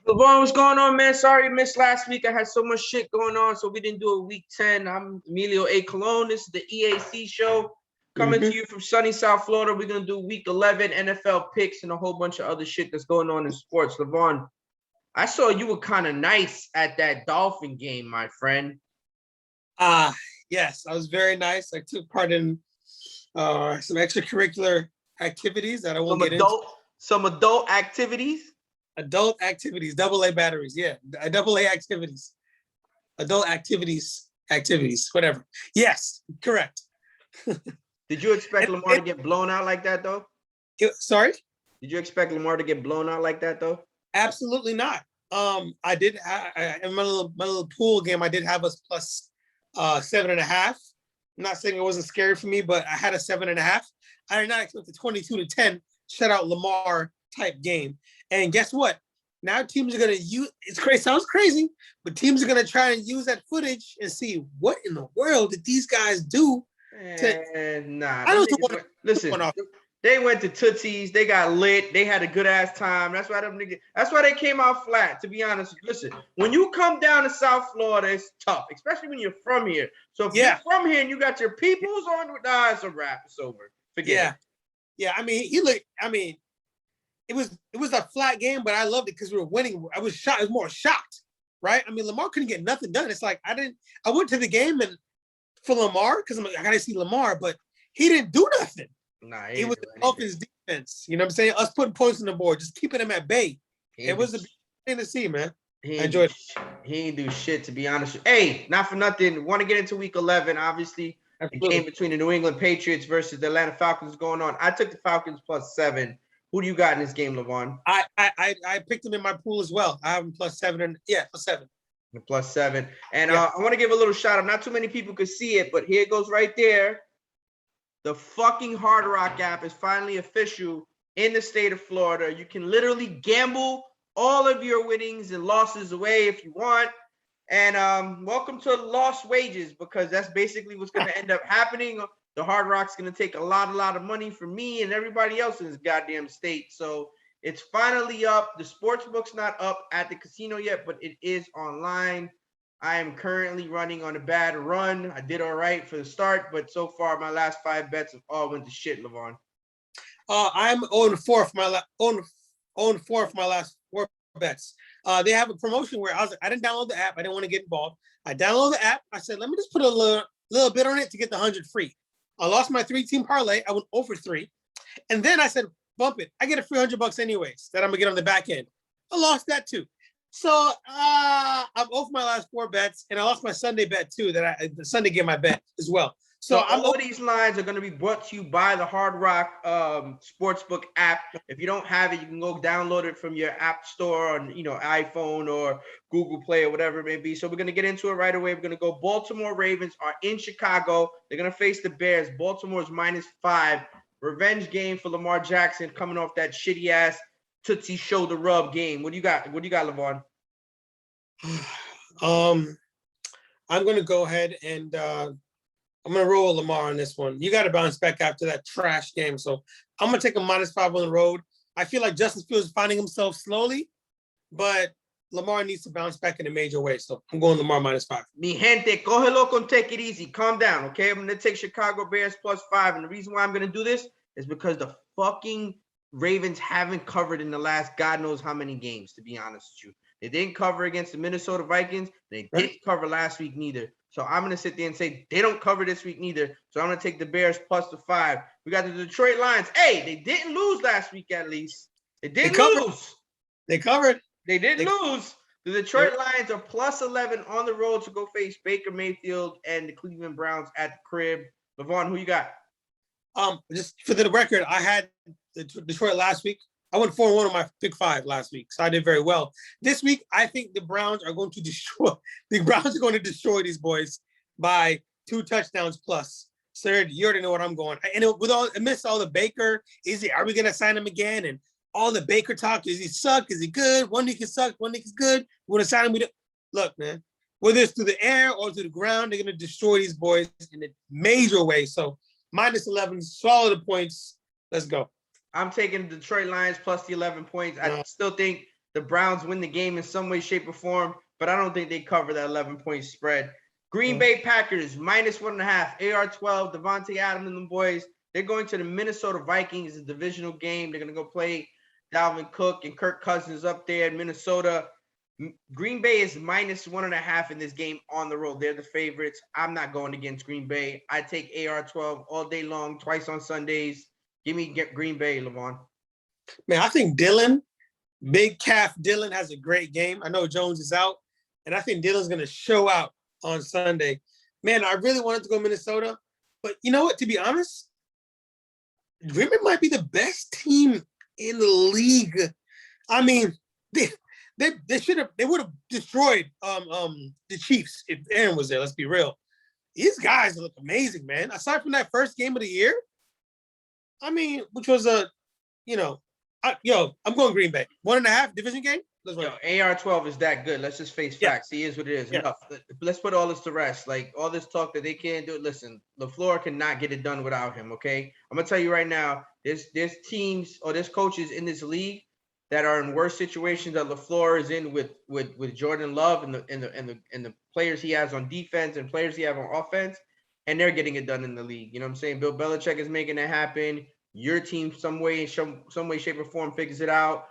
LeVon, what's going on, man? Sorry I missed last week. I had so much shit going on, so we didn't do a week 10. I'm Emilio A. Colon. This is the EAC show coming to Mhm. you from sunny South Florida. We're going to do week 11 NFL picks and a whole bunch of other shit that's going on in sports. LeVon, I saw you were kind of nice at that Dolphin game, my friend. Yes, I was very nice. I took part in some extracurricular activities that I won't get into. Some adult activities. Adult activities, double A batteries. Yeah, double A activities. Adult activities, whatever. Yes, correct. Did you expect And- Lamar to get blown out like that, though? Sorry? Did you expect Lamar to get blown out like that, though? Absolutely not. I did in my little pool game, I did have us plus 7.5. I'm not saying it wasn't scary for me, but I had a 7.5. I did not expect a 22-10 shutout Lamar type game. And guess what? Now teams are gonna use it's crazy, sounds crazy, but teams are gonna try and use that footage and see what in the world did these guys do. Nah, I don't know. Listen. They went to Tootsie's. They got lit. They had a good ass time. That's why them niggas. That's why they came out flat. To be honest, listen. When you come down to South Florida, it's tough, especially when you're from here. So if you're from here and you got your peoples on, it's a wrap. It's over. Forget it. Yeah. I mean, it was a flat game, but I loved it because we were winning. I was shocked. I was more shocked, right? I mean, Lamar couldn't get nothing done. It's like I went to the game and for Lamar because I'm like, I gotta see Lamar, but he didn't do nothing. Nah, it was the Dolphins defense. You know what I'm saying? Us putting points on the board, just keeping him at bay. It was a big thing to see, man. I enjoyed it. He ain't do shit, to be honest. Hey, not for nothing. Want to get into week 11, obviously. Absolutely. The game between the New England Patriots versus the Atlanta Falcons is going on. I took the Falcons plus 7. Who do you got in this game, LeVon? I picked them in my pool as well. I have them plus 7. Plus 7. Plus 7. And I want to give a little shout out. Not too many people could see it, but here it goes right there. The fucking Hard Rock app is finally official in the state of Florida. You can literally gamble all of your winnings and losses away if you want. And welcome to lost wages, because that's basically what's going to end up happening. The Hard Rock's going to take a lot of money from me and everybody else in this goddamn state. So it's finally up. The sports book's not up at the casino yet, but it is online. I am currently running on a bad run. I did all right for the start, but so far my last 5 bets have all went to shit, LeVon. I'm 0-4 for my last 4 bets. They have a promotion where I didn't download the app. I didn't want to get involved. I downloaded the app. I said, let me just put a little bit on it to get the 100 free. I lost my 3-team parlay. I went 0 for 3. And then I said, bump it. I get a free $100 anyways that I'm gonna get on the back end. I lost that too. So I'm 0 for my last 4 bets, and I lost my Sunday bet too. The Sunday game I bet as well. So all these lines are going to be brought to you by the Hard Rock Sportsbook app. If you don't have it, you can go download it from your app store on iPhone or Google Play or whatever it may be. So we're going to get into it right away. We're going to go Baltimore Ravens are in Chicago. They're going to face the Bears. Baltimore's -5. Revenge game for Lamar Jackson coming off that shitty ass Tootsie shoulder rub game. What do you got? What do you got, LeVon? I'm going to go ahead and I'm going to roll Lamar on this one. You got to bounce back after that trash game. So I'm going to take a -5 on the road. I feel like Justin Fields is finding himself slowly, but Lamar needs to bounce back in a major way. So I'm going Lamar -5. Mi gente, cógelo con take it easy. Calm down, okay? I'm going to take Chicago Bears +5. And the reason why I'm going to do this is because the fucking Ravens haven't covered in the last God knows how many games, to be honest with you. They didn't cover against the Minnesota Vikings. They didn't cover last week neither. So I'm going to sit there and say they don't cover this week neither. So I'm going to take the Bears +5. We got the Detroit Lions. Hey, they didn't lose last week at least. They didn't lose. They covered. They didn't lose. The Detroit Lions are +11 on the road to go face Baker Mayfield and the Cleveland Browns at the crib. LeVon, who you got? Just for the record, I had the Detroit last week. I went 4-1 on my Big 5 last week, so I did very well. This week, I think the Browns are going to destroy. The Browns are going to destroy these boys by 2 touchdowns plus. Sir, you already know what I'm going. And amidst all the Baker, are we going to sign him again? And all the Baker talk, is he suck? Is he good? 1 week he sucked, 1 week he's good. We're going to sign him. Look, man, whether it's through the air or through the ground, they're going to destroy these boys in a major way. So -11, swallow the points. Let's go. I'm taking the Detroit Lions plus the 11 points. I still think the Browns win the game in some way, shape, or form, but I don't think they cover that 11-point spread. Green Bay Packers, -1.5. AR-12, Devontae Adams and the boys. They're going to the Minnesota Vikings, a divisional game. They're going to go play Dalvin Cook and Kirk Cousins up there in Minnesota. Green Bay is -1.5 in this game on the road. They're the favorites. I'm not going against Green Bay. I take AR-12 all day long, twice on Sundays. Give me Green Bay, Levon. Man, I think Dylan, big calf Dylan, has a great game. I know Jones is out, and I think Dylan's going to show out on Sunday. Man, I really wanted to go Minnesota, but you know what? To be honest, Green Bay might be the best team in the league. I mean, they would have destroyed the Chiefs if Aaron was there. Let's be real. These guys look amazing, man. Aside from that first game of the year, I mean, which was I'm going Green Bay. 1.5 division game. Let's Yo, AR-12 is that good. Let's just face facts. He is what it is. Yeah. Enough. Let's put all this to rest. Like all this talk that they can't do it. Listen, LaFleur cannot get it done without him. Okay, I'm gonna tell you right now. There's teams or there's coaches in this league that are in worse situations that LaFleur is in with Jordan Love and the players he has on defense and players he has on offense, and they're getting it done in the league. You know what I'm saying? Bill Belichick is making it happen. Your team, some way, shape, or form, figures it out.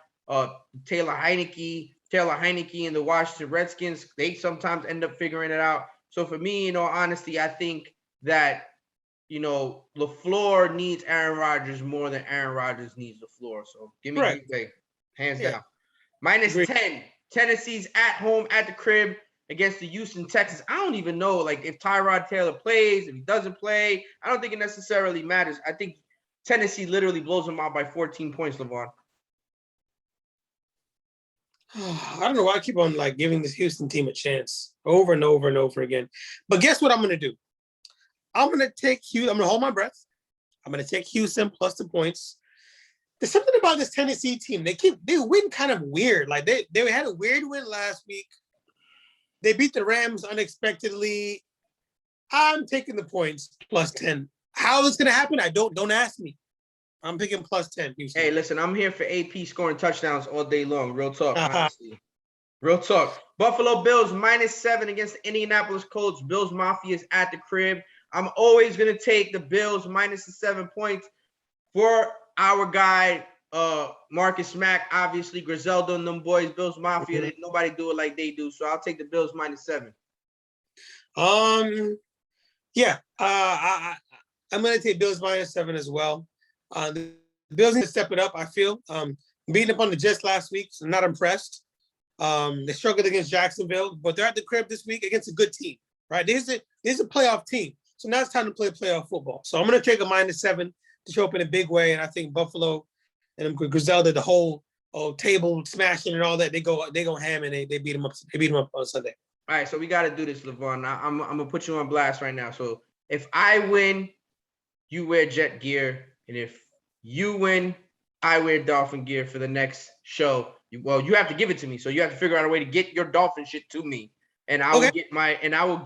Taylor Heineke and the Washington Redskins, they sometimes end up figuring it out. So for me, in all honesty, I think that LaFleur needs Aaron Rodgers more than Aaron Rodgers needs LaFleur. So give me Green Bay, hands down. -10. Tennessee's at home at the crib against the Houston Texans. I don't even know like if Tyrod Taylor plays, if he doesn't play. I don't think it necessarily matters. I think Tennessee literally blows them out by 14 points, LeVon. I don't know why I keep on like giving this Houston team a chance over and over and over again. But guess what I'm going to do? I'm going to take Houston. I'm going to hold my breath. I'm going to take Houston plus the points. There's something about this Tennessee team. They win kind of weird. Like they had a weird win last week. They beat the Rams unexpectedly. I'm taking the points plus 10. How it's going to happen? Don't ask me. I'm picking plus 10. Houston. Hey, listen, I'm here for AP scoring touchdowns all day long. Real talk, honestly. Real talk. Buffalo Bills -7 against the Indianapolis Colts. Bills Mafia is at the crib. I'm always going to take the Bills -7 points for our guy, Marcus Mack. Obviously, Griselda and them boys, Bills Mafia, nobody do it like they do. So I'll take the Bills -7. Yeah. I'm going to take Bills -7 as well. The Bills need to step it up, I feel. Beating up on the Jets last week, so I'm not impressed. They struggled against Jacksonville, but they're at the crib this week against a good team, right? There's a playoff team. So now it's time to play playoff football. So I'm going to take a -7 to show up in a big way. And I think Buffalo and Griselda, the whole table smashing and all that, they go ham and they beat them up. They beat them up on Sunday. All right, so we got to do this, LeVon. I'm going to put you on blast right now. So if I win, you wear Jet gear. And if you win, I wear Dolphin gear for the next show. You have to give it to me. So you have to figure out a way to get your Dolphin shit to me. And I will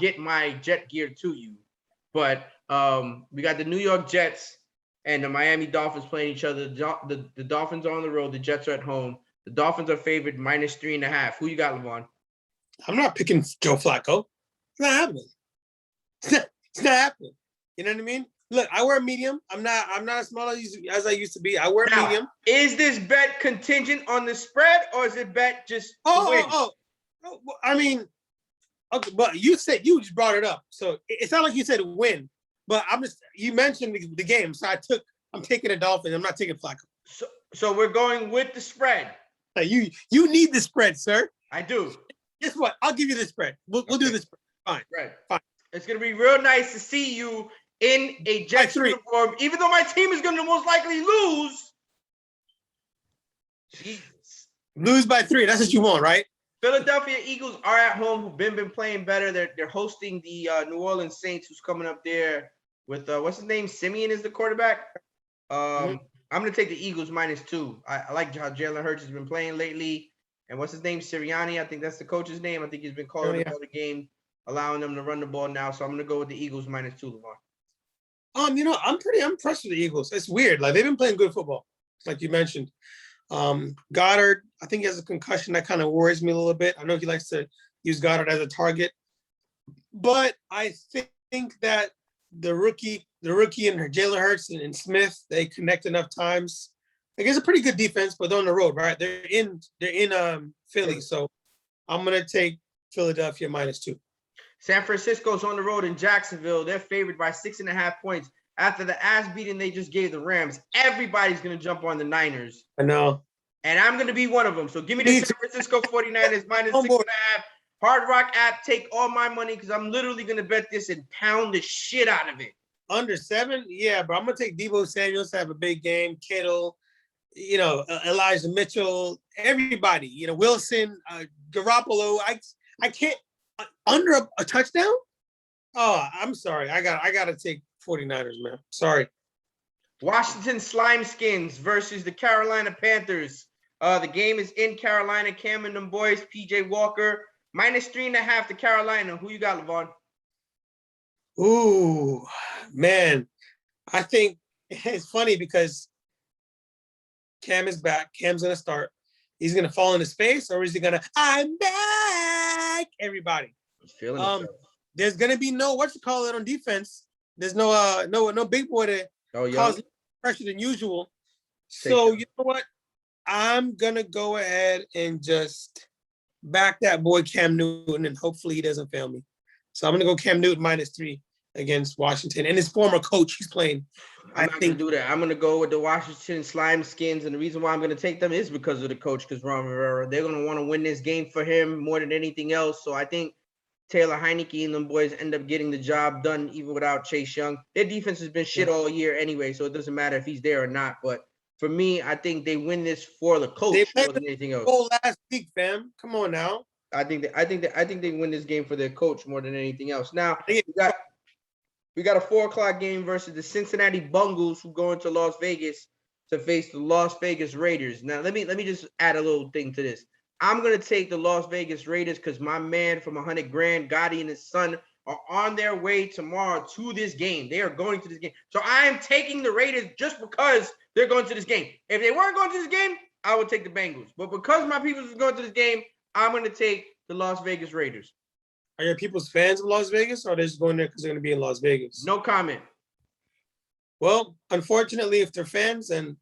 get my Jet gear to you. But we got the New York Jets and the Miami Dolphins playing each other. The Dolphins are on the road. The Jets are at home. The Dolphins are favored -3.5. Who you got, LeVon? I'm not picking Joe Flacco. It's not happening. It's not happening. You know what I mean? Look, I wear medium. I'm not as small as I used to be. I wear medium. Is this bet contingent on the spread, or is it bet just win? I mean, okay, but you just brought it up, so it's not like you said win. But you mentioned the game, so I'm taking a Dolphin. I'm not taking Flacco. So we're going with the spread. You need the spread, sir. I do. Guess what? I'll give you the spread. We'll do the spread. Fine. Right. Fine. It's gonna be real nice to see you in a Jets uniform, even though my team is going to most likely lose. Jesus. Lose by 3. That's what you want, right? Philadelphia Eagles are at home, who've been playing better. They're hosting the New Orleans Saints, who's coming up there with what's his name? Simeon is the quarterback. I'm going to take the Eagles -2. I like how Jalen Hurts has been playing lately. And what's his name? Sirianni, I think that's the coach's name. I think he's been calling the game, allowing them to run the ball now. So I'm going to go with the Eagles -2, LeVon. I'm pretty impressed with the Eagles. It's weird. Like, they've been playing good football, like you mentioned. Goddard, I think he has a concussion that kind of worries me a little bit. I know he likes to use Goddard as a target, but I think that the rookie and Jalen Hurts and Smith, they connect enough times. Against a pretty good defense, but they're on the road, right? They're in Philly, so I'm gonna take Philadelphia -2. San Francisco's on the road in Jacksonville. They're favored by 6.5 points. After the ass beating they just gave the Rams, everybody's going to jump on the Niners. I know. And I'm going to be one of them. So give me the San Francisco 49ers -6.5. Hard Rock app, take all my money because I'm literally going to bet this and pound the shit out of it. Under 7? Yeah, but I'm going to take Deebo Samuels to have a big game. Kittle, Elijah Mitchell, everybody. Wilson, Garoppolo. I can't. Under a touchdown? Oh, I'm sorry. I gotta take 49ers, man. Sorry. Washington Slime Skins versus the Carolina Panthers. The game is in Carolina. Cam and them boys, PJ Walker, -3.5 to Carolina. Who you got, Levon? Ooh, man. I think it's funny because Cam is back. Cam's gonna start. He's gonna fall into space, or is he gonna I'm back? Everybody. There's gonna be no on defense. There's no big boy to cause pressure than usual. So you know what? I'm gonna go ahead and just back that boy Cam Newton, and hopefully he doesn't fail me. So I'm gonna go Cam Newton -3 against Washington, and his former coach he's playing. I'm not gonna do that. I'm gonna go with the Washington Slime Skins, and the reason why I'm gonna take them is because of the coach, because Ron Rivera. They're gonna want to win this game for him more than anything else. So I think Taylor Heineke and them boys end up getting the job done even without Chase Young. Their defense has been shit all year anyway, so it doesn't matter if he's there or not. But for me, I think they win this for the coach more than anything else. Last week, fam. Come on now. I think they win this game for their coach more than anything else. Now we got a 4:00 game versus the Cincinnati Bengals, who go into Las Vegas to face the Las Vegas Raiders. Now let me just add a little thing to this. I'm going to take the Las Vegas Raiders because my man from 100 Grand, Gotti, and his son are on their way tomorrow to this game. They are going to this game. So I am taking the Raiders just because they're going to this game. If they weren't going to this game, I would take the Bengals. But because my people are going to this game, I'm going to take the Las Vegas Raiders. Are your people's fans of Las Vegas, or are they just going there because they're going to be in Las Vegas? No comment. Well, unfortunately, if they're fans, and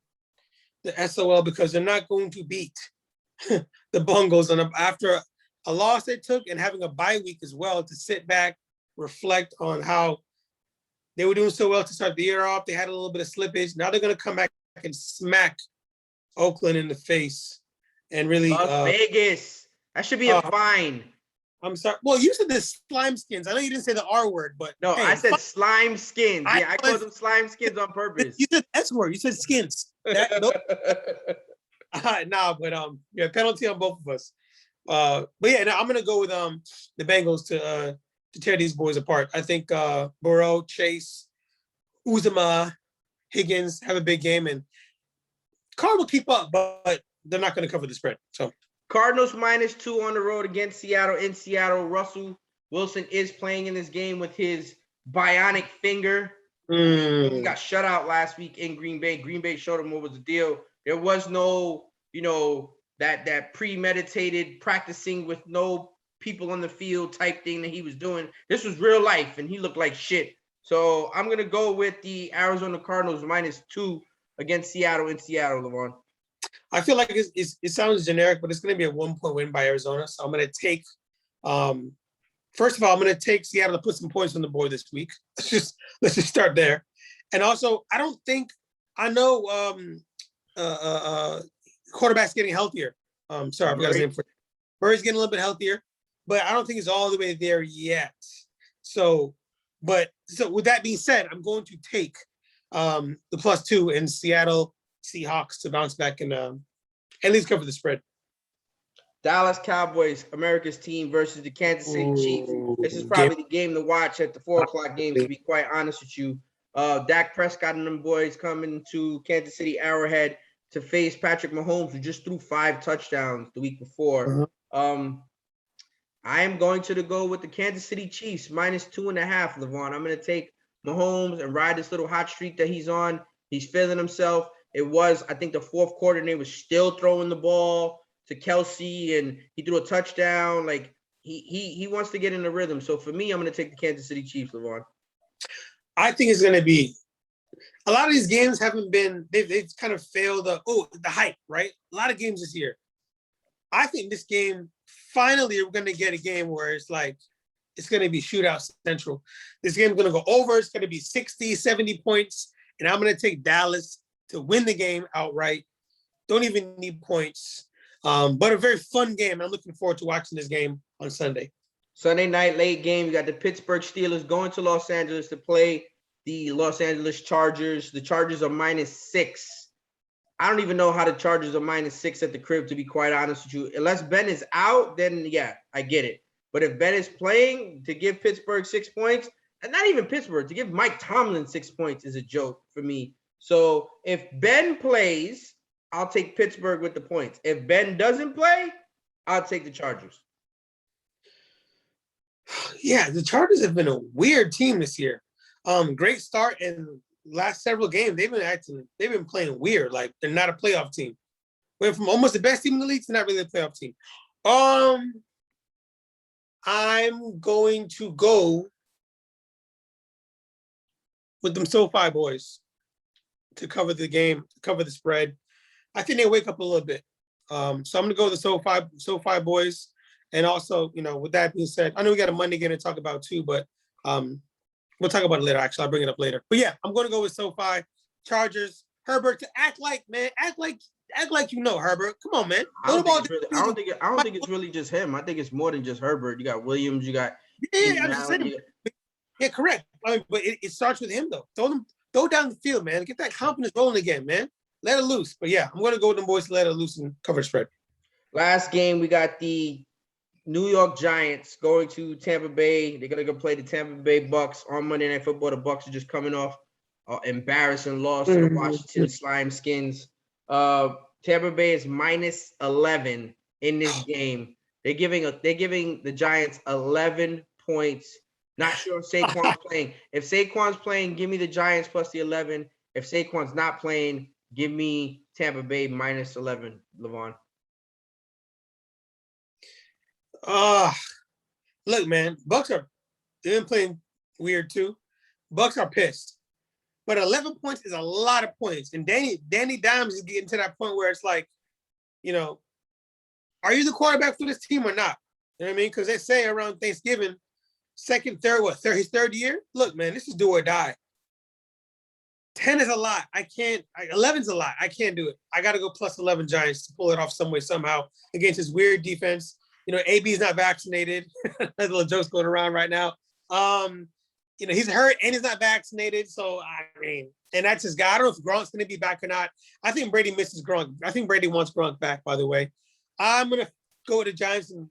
the SOL, because they're not going to beat the Bengals after a loss they took and having a bye week as well to sit back, reflect on how they were doing so well to start the year off. They had a little bit of slippage. Now they're going to come back and smack Oakland in the face and really Las Vegas. That should be a fine. I'm sorry. Well, you said the Slime Skins. I know you didn't say the R word, but no, hey, I said Slime Skins. Yeah, I called them Slime Skins on purpose. You said S word. You said skins. Yeah, penalty on both of us. But yeah, now I'm gonna go with the Bengals to tear these boys apart. I think Burrow, Chase, Uzomah, Higgins have a big game, and Carr will keep up, but they're not going to cover the spread. So Cardinals -2 on the road against Seattle. In Seattle, Russell Wilson is playing in this game with his bionic finger. He got shut out last week in Green Bay. Green Bay showed him what was the deal. There was no, that premeditated practicing with no people on the field type thing that he was doing. This was real life, and he looked like shit. So I'm going to go with the Arizona Cardinals -2 against Seattle in Seattle, Levon. I feel like it sounds generic, but it's going to be a 1-point win by Arizona. So I'm going to take, first of all, I'm going to take Seattle to put some points on the board this week. Let's just start there. And also, I know quarterback's getting healthier. Sorry, I forgot his name. Murray's getting a little bit healthier, but I don't think he's all the way there yet. So with that being said, I'm going to take the +2 in Seattle Seahawks to bounce back and at least cover the spread. Dallas Cowboys, America's team versus the Kansas City Chiefs. This is probably the game to watch at the 4:00 game, to be quite honest with you. Dak Prescott and them boys coming to Kansas City Arrowhead to face Patrick Mahomes, who just threw 5 touchdowns the week before. I am going to go with the Kansas City Chiefs -2.5, Levon. I'm going to take Mahomes and ride this little hot streak that he's on. He's feeling himself. it was, I think the fourth quarter, and they was still throwing the ball to Kelsey, and he threw a touchdown. Like he wants to get in the rhythm. So for me, I'm going to take the Kansas City Chiefs, LeVon. I think it's going to be a lot of these games haven't been, they've kind of failed the hype, right? A lot of games this year. I think this game, finally, we're going to get a game where it's like, it's going to be shootout central. This game's going to go over. It's going to be 60, 70 points. And I'm going to take Dallas to win the game outright. Don't even need points. But a very fun game. I'm looking forward to watching this game on Sunday. Sunday night late game. You got the Pittsburgh Steelers going to Los Angeles to play the Los Angeles Chargers. The Chargers are -6. I don't even know how the Chargers are -6 at the crib, to be quite honest with you. Unless Ben is out, then yeah, I get it. But if Ben is playing, to give Pittsburgh 6 points, and not even Pittsburgh, to give Mike Tomlin 6 points is a joke for me. So if Ben plays, I'll take Pittsburgh with the points. If Ben doesn't play, I'll take the Chargers. Yeah, the Chargers have been a weird team this year. Great start, and last several games they've been playing weird. Like they're not a playoff team. Went from almost the best team in the league to not really a playoff team. I'm going to go with them SoFi boys to cover the game, cover the spread. I think they wake up a little bit. So I'm going to go with the SoFi boys. And also, with that being said, I know we got a Monday game to talk about too, but we'll talk about it later. Actually, I'll bring it up later. But yeah, I'm going to go with SoFi, Chargers, Herbert to act like Herbert. Come on, man. I don't think it's really just him. I think it's more than just Herbert. You got Williams. You got I'm just saying. Yeah, correct. But it starts with him though. Throw down the field, man. Get that confidence rolling again, man. Let it loose. But yeah, I'm going to go with them boys to let it loose and cover spread. Last game, we got the New York Giants going to Tampa Bay. They're going to go play the Tampa Bay Bucks on Monday Night Football. The Bucks are just coming off an embarrassing loss to the Washington Slime Skins. Tampa Bay is -11 in this game. They're giving the Giants 11 points. Not sure if Saquon's playing. If Saquon's playing, give me the Giants plus the 11. If Saquon's not playing, give me Tampa Bay -11, LeVon. Look, man, they've been playing weird too. Bucks are pissed. But 11 points is a lot of points. And Danny Dimes is getting to that point where it's like, are you the quarterback for this team or not? You know what I mean? Because they say around Thanksgiving, his third year? Look, man, this is do or die. 10 is a lot. 11 is a lot. I can't do it. I got to go plus 11 Giants to pull it off some way, somehow against this weird defense. AB is not vaccinated. There's little jokes going around right now. He's hurt and he's not vaccinated. So, and that's his guy. I don't know if Gronk's going to be back or not. I think Brady misses Gronk. I think Brady wants Gronk back, by the way. I'm going to go with the Giants and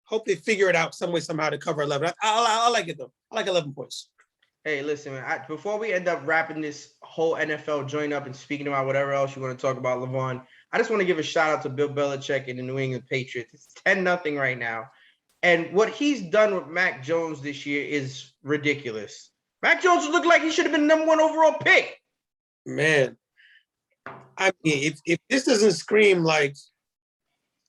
hope they figure it out some way, somehow to cover 11. I like it, though. I like 11 points. Hey, listen, man, before we end up wrapping this whole NFL joint up and speaking about whatever else you want to talk about, LeVon, I just want to give a shout out to Bill Belichick and the New England Patriots. It's 10-0 right now. And what he's done with Mac Jones this year is ridiculous. Mac Jones looked like he should have been the #1 overall pick. Man, I mean, if this doesn't scream like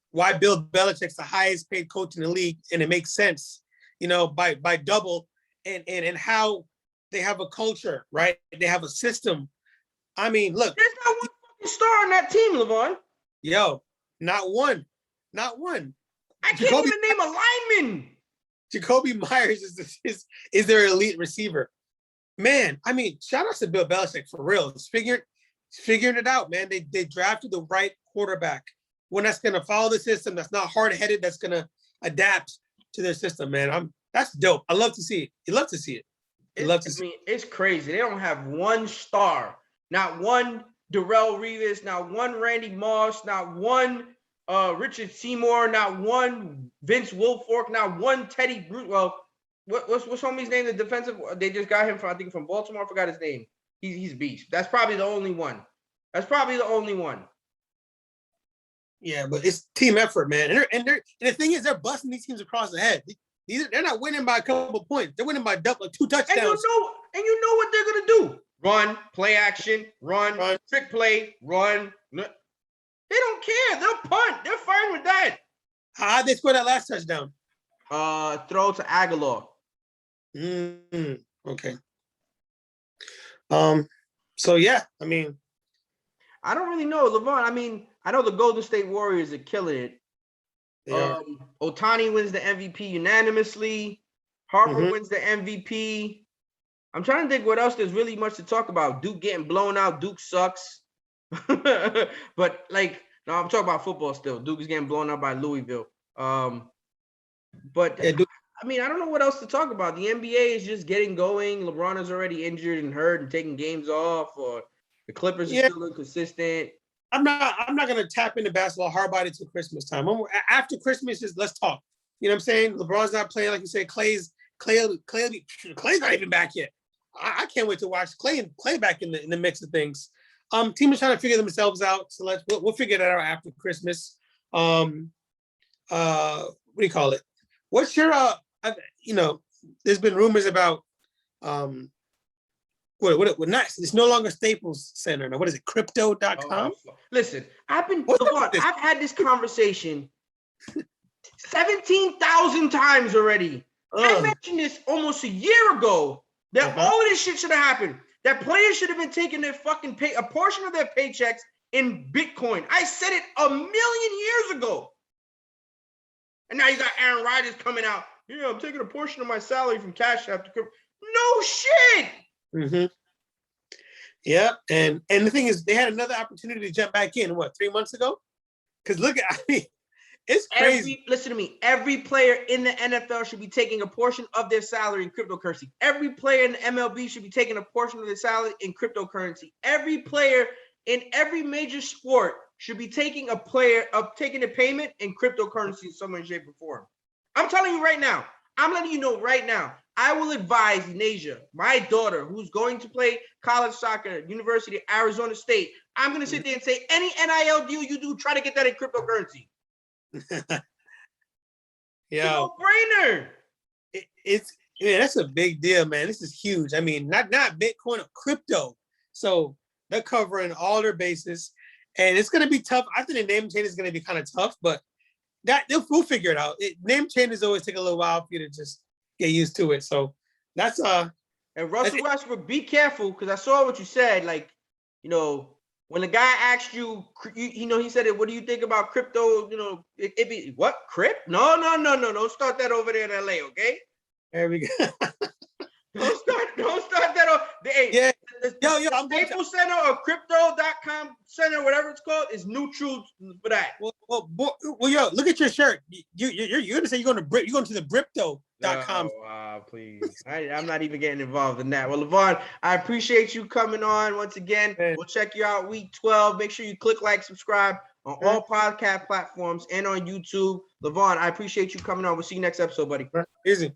why Bill Belichick's the highest paid coach in the league, and it makes sense, by double, and how they have a culture, right? They have a system. I mean, look. There's not one fucking star on that team, LeVon. Yo, not one. I can't even name a lineman. Jacoby Myers is their elite receiver. Man, I mean, shout out to Bill Belichick for real. He's figuring it out, man. They drafted the right quarterback. One that's going to follow the system, that's not hard-headed, that's going to adapt to their system, man. That's dope. I love to see it. You love to see it. It's crazy. They don't have one star. Not one Darrell Revis, not one Randy Moss, not one Richard Seymour, not one Vince Wilfork, not one Teddy Brute. Well, what's homie's name? The defensive. They just got him from Baltimore. I forgot his name. He's beast. That's probably the only one. Yeah, but it's team effort, man. And the thing is, they're busting these teams across the head. They're not winning by a couple of points. They're winning by 2 touchdowns. And you know what they're gonna do. run, play action, run, trick play, run. They don't care. They'll punt. They're fine with that. How'd they score that last touchdown? Throw to Aguilar. Okay. So yeah, I mean, I don't really know, LeVon. I mean, I know the Golden State Warriors are killing it. Ohtani wins the MVP unanimously. Harper wins the MVP. I'm trying to think what else there's really much to talk about. Duke getting blown out. Duke sucks. But like, no, I'm talking about football still. Duke is getting blown out by Louisville. But I mean, I don't know what else to talk about. The NBA is just getting going. LeBron is already injured and hurt and taking games off, or the Clippers are still inconsistent. I'm not gonna tap into basketball hard about it till Christmas time. After Christmas, just let's talk. You know what I'm saying? LeBron's not playing, like you said. Clay's not even back yet. I can't wait to watch Clay back in the mix of things. Team is trying to figure themselves out, so we'll figure that out after Christmas. What do you call it? What's your there's been rumors about what nice. It's no longer Staples Center. Now, what is it? Crypto.com? Listen, I've had this conversation 17,000 times already. I mentioned this almost a year ago that all of this shit should have happened. That players should have been taking their fucking a portion of their paychecks in Bitcoin. I said it a million years ago. And now you got Aaron Rodgers coming out. Yeah, I'm taking a portion of my salary from Cash App to crypto. No shit. Yeah, and the thing is, they had another opportunity to jump back in. What, 3 months ago? Because look, I mean, it's crazy. Listen to me. Every player in the NFL should be taking a portion of their salary in cryptocurrency. Every player in the MLB should be taking a portion of their salary in cryptocurrency. Every player in every major sport should be taking a payment in cryptocurrency in some way, shape, or form. I'm telling you right now. I'm letting you know right now. I will advise Nasia, my daughter, who's going to play college soccer, University of Arizona State. I'm going to sit there and say, any NIL deal you do, try to get that in cryptocurrency. Yeah, no-brainer. That's a big deal, man. This is huge. I mean, not Bitcoin, crypto. So they're covering all their bases, and it's going to be tough. I think the name change is going to be kind of tough, but we'll figure it out. Name changes always take a little while for you to just get used to it. So that's And Russell Westbrook, be careful, because I saw what you said. Like, when the guy asked you, he said, "What do you think about crypto?" It be what? Crypt? No. Don't start that over there in LA, okay? There we go. Don't start that off. The Staples Center or crypto.com center, whatever it's called, is neutral for that. Well, yo, look at your shirt. You're gonna say you're going to the Brypto.com. Please. I'm not even getting involved in that. Well, LeVon, I appreciate you coming on once again. We'll check you out week 12. Make sure you click like, subscribe on all podcast platforms and on YouTube. LeVon, I appreciate you coming on. We'll see you next episode, buddy. Easy.